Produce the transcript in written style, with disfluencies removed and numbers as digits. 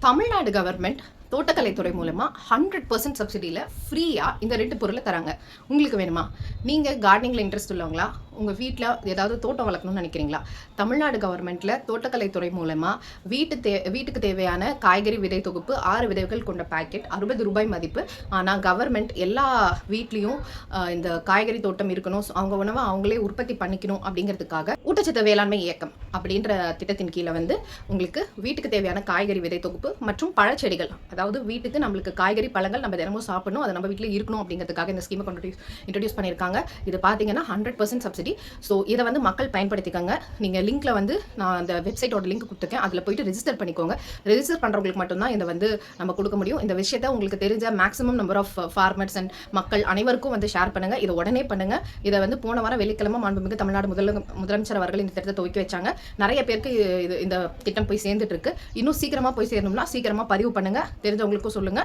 Tamil Nadu government தோட்டக்கலைத்துறை மூலமா 100% சப்சிடியில் ஃப்ரீயாக இந்த 2 பொருளை தராங்க. உங்களுக்கு வேணுமா? நீங்கள் கார்டனிங்கில் இன்ட்ரெஸ்ட் உள்ளவங்களா? உங்கள் வீட்டில் ஏதாவது தோட்டம் வளர்க்கணும்னு நினைக்கிறீங்களா? தமிழ்நாடு கவர்மெண்ட்டில் தோட்டக்கலைத்துறை மூலமாக வீட்டுக்கு தேவையான காய்கறி விதை தொகுப்பு 6 விதைகள் கொண்ட பேக்கெட் ₹60 மதிப்பு. ஆனால் கவர்மெண்ட் எல்லா வீட்லேயும் இந்த காய்கறி தோட்டம் இருக்கணும், அவங்க உணவை அவங்களே உற்பத்தி பண்ணிக்கணும் அப்படிங்கிறதுக்காக ஊட்டச்சத்து வேளாண்மை இயக்கம் அப்படின்ற திட்டத்தின் கீழே உங்களுக்கு வீட்டுக்கு தேவையான காய்கறி விதை தொகுப்பு மற்றும் பழச்செடிகள், அதாவது வீட்டுக்கு நம்மளுக்கு காய்கறி பழங்கள் நம்ம தினமும் சாப்பிடணும், அது நம்ம வீட்டில் இருக்கணும் அப்படிங்கிறதுக்காக இந்த ஸ்கீமை இன்ட்ரடியூஸ் பண்ணியிருக்காங்க. இது பார்த்தீங்கன்னா 100% சப்சிடி. ஸோ இதை மக்கள் பயன்படுத்திக்கோங்க. நீங்கள் லிங்க்ல நான் அந்த வெப்சைட்டோட லிங்க் கொடுத்துருக்கேன், அதில் போயிட்டு ரெஜிஸ்டர் பண்ணிக்கோங்க. ரெஜிஸ்டர் பண்ணுறவங்களுக்கு மட்டும்தான் இதை நம்ம கொடுக்க முடியும். இந்த விஷயத்தை உங்களுக்கு தெரிஞ்ச maximum number of farmers and மக்கள் அனைவருக்கும் ஷேர் பண்ணுங்க. இதை உடனே பண்ணுங்க. இதை போன வாரம் வெள்ளிக்கிழமை மாண்புமிகு தமிழ்நாடு முதலமைச்சர் அவர்கள் இந்த திட்டத்தை துவக்கி வச்சாங்க. நிறைய பேருக்கு இந்த திட்டம் போய் சேர்ந்துட்டு இருக்கு. இன்னும் சீக்கிரமா போய் சேரணும்னா சீக்கிரமா பதிவு பண்ணுங்க, தெரிஞ்சவங்களுக்கும் சொல்லுங்க.